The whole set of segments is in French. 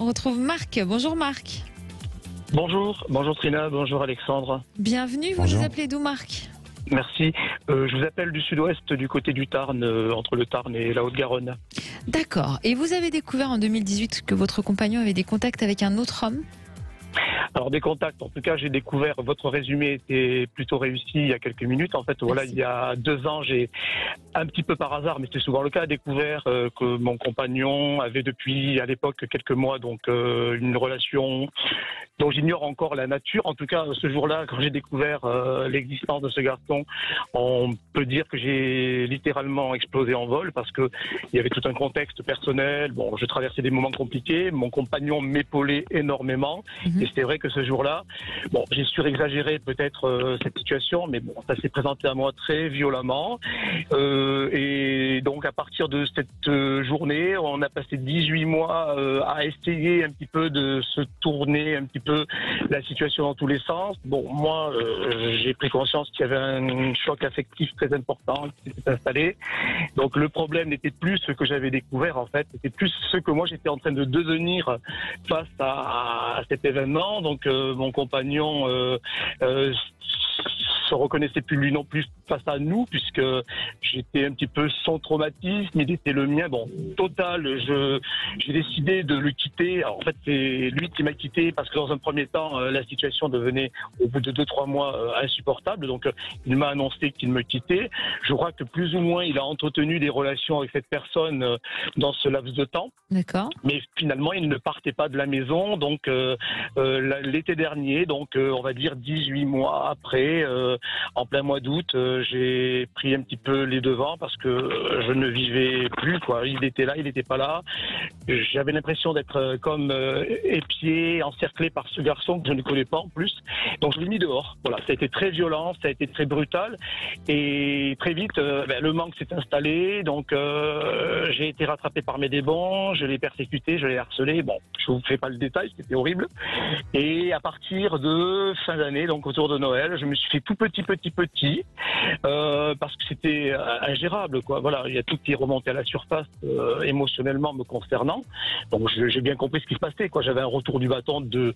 On retrouve Marc. Bonjour Marc. Bonjour Trina, bonjour Alexandre. Bienvenue, vous Bonjour. nous appelez d'où Marc? Merci. Je vous appelle du sud-ouest, du côté du Tarn, entre le Tarn et la Haute-Garonne. D'accord. Et vous avez découvert en 2018 que votre compagnon avait des contacts avec un autre homme? Alors des contacts, en tout cas j'ai découvert, votre résumé était plutôt réussi il y a quelques minutes. En fait, voilà, Merci. il y a 2 ans, j'ai un petit peu par hasard, mais c'est souvent le cas, découvert que mon compagnon avait depuis à l'époque quelques mois donc une relation dont j'ignore encore la nature. En tout cas, ce jour-là, quand j'ai découvert l'existence de ce garçon, on peut dire que j'ai littéralement explosé en vol parce que il y avait tout un contexte personnel. Bon, je traversais des moments compliqués, mon compagnon m'épaulait énormément. Et c'est vrai que ce jour-là, bon, j'ai surexagéré peut-être cette situation, mais bon, ça s'est présenté à moi très violemment. Et donc, à partir de cette journée, on a passé 18 mois à essayer un petit peu de se tourner un petit peu la situation dans tous les sens. Bon, moi, j'ai pris conscience qu'il y avait un choc affectif très important qui s'était installé. Donc, le problème n'était plus ce que j'avais découvert, en fait, c'était plus ce que moi j'étais en train de devenir face à cet événement. Donc mon compagnon se reconnaissait plus lui non plus face à nous, puisque j'étais un petit peu son traumatisme, il était le mien. Bon, total, j'ai décidé de le quitter. Alors, en fait, c'est lui qui m'a quitté parce que dans un premier temps, la situation devenait au bout de 2-3 mois insupportable. Donc, il m'a annoncé qu'il me quittait. Je crois que plus ou moins, il a entretenu des relations avec cette personne dans ce laps de temps. D'accord. Mais finalement, il ne partait pas de la maison. Donc, l'été dernier, donc on va dire 18 mois après, en plein mois d'août, j'ai pris un petit peu les devants parce que je ne vivais plus, quoi. Il était là, il n'était pas là. J'avais l'impression d'être comme épié, encerclé par ce garçon que je ne connais pas en plus. Donc je l'ai mis dehors. Voilà, ça a été très violent, ça a été très brutal. Et très vite, le manque s'est installé. Donc j'ai été rattrapé par mes démons, je l'ai persécuté, je l'ai harcelé. Bon, je vous fais pas le détail, c'était horrible. Et à partir de fin d'année, donc autour de Noël, je me suis fait tout petit, parce que c'était ingérable, quoi. Voilà, il y a tout qui remontait à la surface émotionnellement me concernant. Donc j'ai bien compris ce qui se passait, quoi. J'avais un retour du bâton de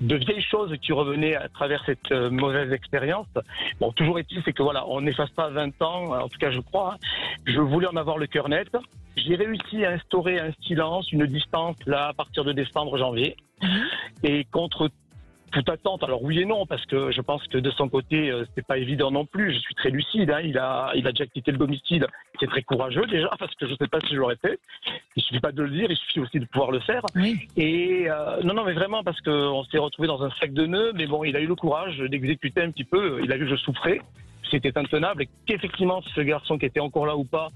vieilles choses qui revenaient à travers cette mauvaise expérience. Bon, toujours est-il, c'est que voilà, on n'efface pas 20 ans, en tout cas je crois. Hein. Je voulais en avoir le cœur net. J'ai réussi à instaurer un silence, une distance là à partir de décembre, janvier. Et contre toute attente, alors oui et non, parce que je pense que de son côté, c'est pas évident non plus. Je suis très lucide. Hein. Il a déjà quitté le domicile. C'est très courageux déjà, parce que je sais pas si je l'aurais fait. Il suffit pas de le dire, il suffit aussi de pouvoir le faire. Oui. Et non, mais vraiment, parce qu'on s'est retrouvé dans un sac de nœuds. Mais bon, il a eu le courage d'exécuter un petit peu. Il a vu que je souffrais. C'était intenable et qu'effectivement ce garçon qui était encore là ou pas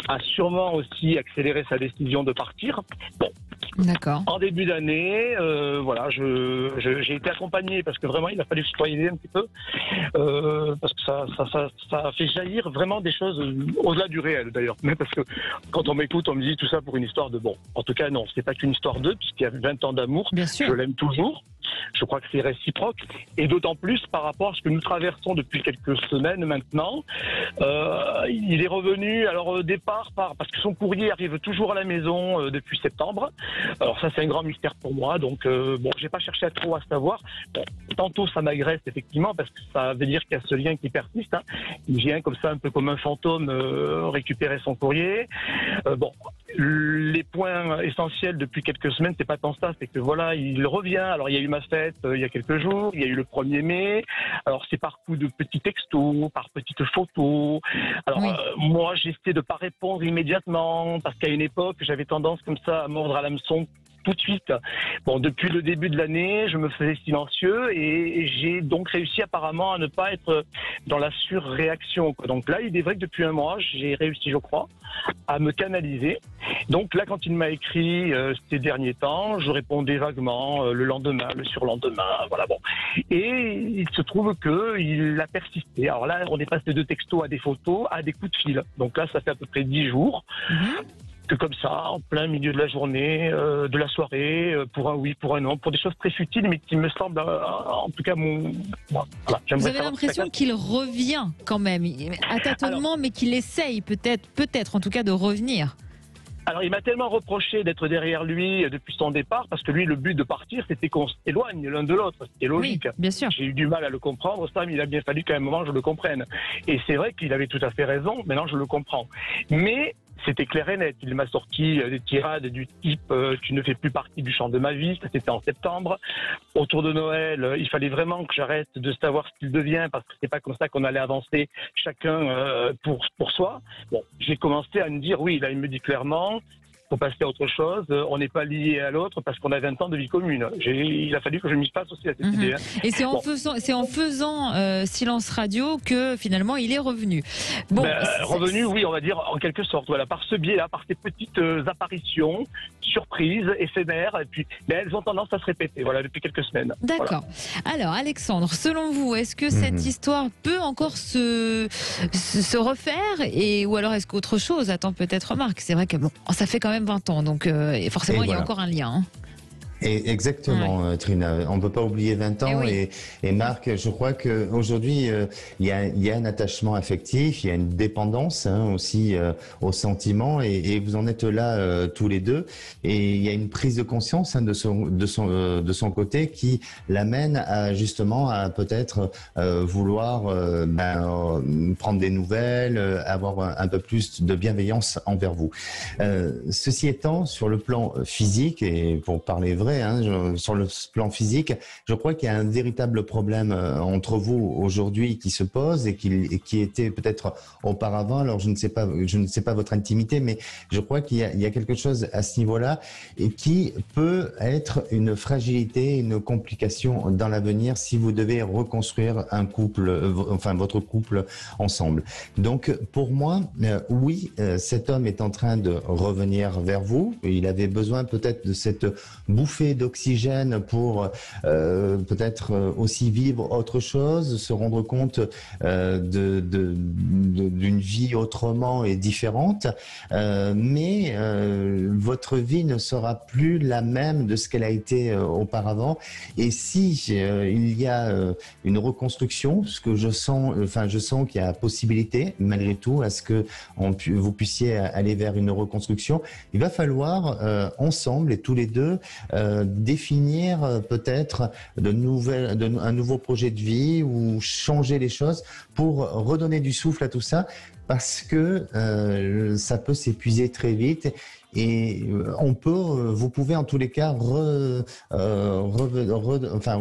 a sûrement aussi accéléré sa décision de partir. Bon, D'accord. en début d'année, voilà, j'ai été accompagné parce que vraiment il a fallu se citoyenner un petit peu parce que ça a fait jaillir vraiment des choses au-delà du réel d'ailleurs. Mais parce que quand on m'écoute, on me dit tout ça pour une histoire de bon. En tout cas non, c'est pas qu'une histoire d'eux puisqu'il y a 20 ans d'amour. Bien sûr. Je l'aime toujours. Je crois que c'est réciproque et d'autant plus par rapport à ce que nous traversons depuis quelques semaines maintenant. Il est revenu alors au départ parce que son courrier arrive toujours à la maison depuis septembre. Alors ça c'est un grand mystère pour moi, donc bon, j'ai pas cherché à trop à savoir. Bon, tantôt ça m'agresse effectivement parce que ça veut dire qu'il y a ce lien qui persiste. Hein. Il vient comme ça un peu comme un fantôme récupérer son courrier. Bon, les points essentiels depuis quelques semaines, c'est pas tant ça, c'est que voilà, il revient. Alors il y a eu ma fête il y a quelques jours, il y a eu le 1er mai. Alors c'est par coup de petits textos, par petites photos. Alors Oui. moi j'essaie de pas répondre immédiatement parce qu'à une époque j'avais tendance comme ça à mordre à l'hameçon tout de suite. Bon, depuis le début de l'année, je me faisais silencieux et j'ai donc réussi apparemment à ne pas être dans la surréaction. Donc là, il est vrai que depuis un mois, j'ai réussi, je crois, à me canaliser. Donc là, quand il m'a écrit ces derniers temps, je répondais vaguement le lendemain, le surlendemain, voilà bon. Et il se trouve que il a persisté. Alors là, on est passé de textos à des photos, à des coups de fil. Donc là, ça fait à peu près 10 jours. Que comme ça, en plein milieu de la journée, de la soirée, pour un oui, pour un non, pour des choses très futiles, mais qui me semblent, en tout cas, voilà, Vous avez l'impression qu'il revient quand même, à tâtonnement, mais qu'il essaye peut-être en tout cas de revenir. Alors, il m'a tellement reproché d'être derrière lui depuis son départ, parce que lui, le but de partir, c'était qu'on s'éloigne l'un de l'autre. C'était logique. Oui, bien sûr. J'ai eu du mal à le comprendre, ça, mais il a bien fallu qu'à un moment, je le comprenne. Et c'est vrai qu'il avait tout à fait raison, maintenant, je le comprends. Mais c'était clair et net. Il m'a sorti des tirades du type tu ne fais plus partie du champ de ma vie. Ça, c'était en septembre. Autour de Noël, il fallait vraiment que j'arrête de savoir ce qu'il devient, parce que c'est pas comme ça qu'on allait avancer chacun pour soi. Bon, j'ai commencé à me dire oui, là, il me dit clairement, faut passer à autre chose. On n'est pas lié à l'autre parce qu'on a 20 ans de vie commune. Il a fallu que je m'y passe aussi à cette idée. Hein. Et c'est en faisant silence radio que finalement il est revenu. Bon, revenu, oui, on va dire en quelque sorte, voilà, par ce biais-là, par ces petites apparitions, surprises, éphémères, et puis mais elles ont tendance à se répéter, voilà, depuis quelques semaines. D'accord. Voilà. Alors, Alexandre, selon vous, est-ce que cette histoire peut encore se refaire, ou alors est-ce qu'autre chose attend peut-être Marc? C'est vrai que bon, ça fait quand même 20 ans, donc forcément, il y a encore un lien. Hein. Et exactement, Trina. On ne peut pas oublier 20 ans. Et Marc, je crois qu'aujourd'hui, il y a un attachement affectif, il y a une dépendance aussi aux sentiments, et vous en êtes là tous les deux. Et il y a une prise de conscience de son côté qui l'amène à justement à peut-être vouloir prendre des nouvelles, avoir un peu plus de bienveillance envers vous. Ceci étant, sur le plan physique, et pour parler vrai, sur le plan physique, je crois qu'il y a un véritable problème entre vous aujourd'hui qui se pose et qui était peut-être auparavant. Alors je ne sais pas votre intimité, mais je crois qu'il y a quelque chose à ce niveau-là et qui peut être une fragilité, une complication dans l'avenir si vous devez reconstruire un couple, votre couple ensemble. Donc pour moi, oui, cet homme est en train de revenir vers vous. Il avait besoin peut-être de cette bouffée d'oxygène pour peut-être aussi vivre autre chose, se rendre compte d'une vie autrement et différente, mais votre vie ne sera plus la même de ce qu'elle a été auparavant. Et si il y a une reconstruction, ce que je sens qu'il y a possibilité malgré tout à ce que vous puissiez aller vers une reconstruction, il va falloir ensemble et tous les deux définir peut-être un nouveau projet de vie ou changer les choses pour redonner du souffle à tout ça, parce que ça peut s'épuiser très vite. Et vous pouvez en tous les cas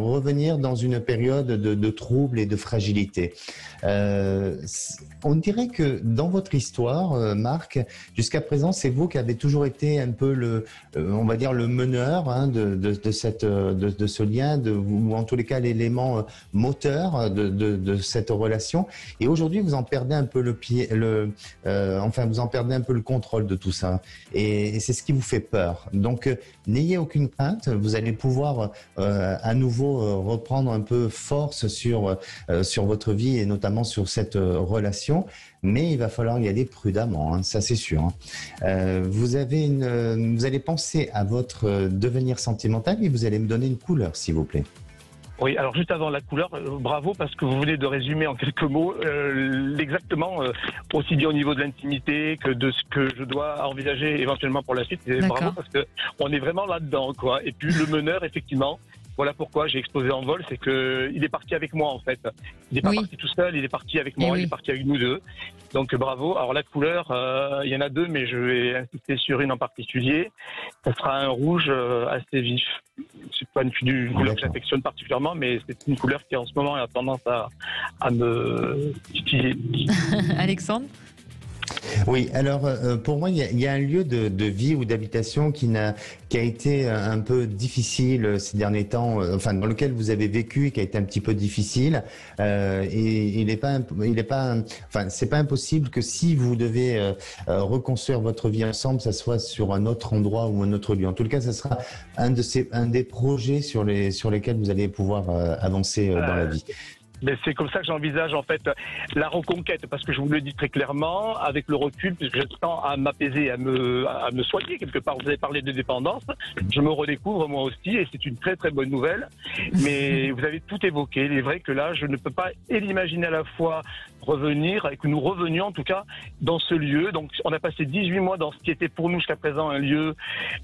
revenir dans une période de trouble et de fragilité. On dirait que dans votre histoire, Marc, jusqu'à présent, c'est vous qui avez toujours été un peu on va dire le meneur de ce lien, ou en tous les cas l'élément moteur de cette relation. Et aujourd'hui, vous en perdez un peu vous en perdez un peu le contrôle de tout ça. Et c'est ce qui vous fait peur. Donc, n'ayez aucune crainte. Vous allez pouvoir à nouveau reprendre un peu force sur votre vie et notamment sur cette relation. Mais il va falloir y aller prudemment, ça c'est sûr. Vous allez penser à votre devenir sentimental et vous allez me donner une couleur, s'il vous plaît. Oui, alors juste avant la couleur, bravo, parce que vous venez de résumer en quelques mots exactement, aussi bien au niveau de l'intimité que de ce que je dois envisager éventuellement pour la suite. Et bravo, parce que on est vraiment là-dedans, quoi. Et puis le meneur, effectivement, voilà pourquoi j'ai explosé en vol, c'est que il est parti avec moi en fait. Il n'est pas parti tout seul, il est parti avec moi, il est parti avec nous deux. Donc bravo. Alors la couleur, il y en a deux, mais je vais insister sur une en particulier. Ça sera un rouge assez vif. C'est pas une couleur que j'affectionne particulièrement, mais c'est une couleur qui en ce moment a tendance à me titiller. Alexandre ? Oui, alors pour moi, il y a un lieu de vie ou d'habitation qui a été un peu difficile ces derniers temps, dans lequel vous avez vécu et qui a été un petit peu difficile. Et c'est pas impossible que si vous devez reconstruire votre vie ensemble, ça soit sur un autre endroit ou un autre lieu. En tout cas, ça sera un des projets sur lesquels vous allez pouvoir avancer dans la vie. Mais c'est comme ça que j'envisage en fait la reconquête, parce que je vous le dis très clairement, avec le recul, puisque je tends à m'apaiser, à me soigner quelque part. Vous avez parlé de dépendance, je me redécouvre moi aussi, et c'est une très très bonne nouvelle. Mais vous avez tout évoqué. Il est vrai que là, je ne peux pas l'imaginer à la fois revenir, et que nous revenions en tout cas dans ce lieu. Donc on a passé 18 mois dans ce qui était pour nous jusqu'à présent un lieu,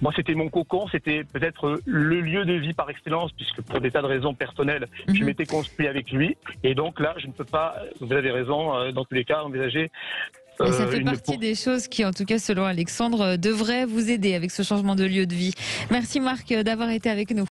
moi c'était mon cocon, c'était peut-être le lieu de vie par excellence, puisque pour des tas de raisons personnelles, je m'étais construit avec lui. Et donc là, je ne peux pas, vous avez raison, dans tous les cas, envisager. Et ça fait partie des choses qui, en tout cas, selon Alexandre, devraient vous aider avec ce changement de lieu de vie. Merci Marc d'avoir été avec nous.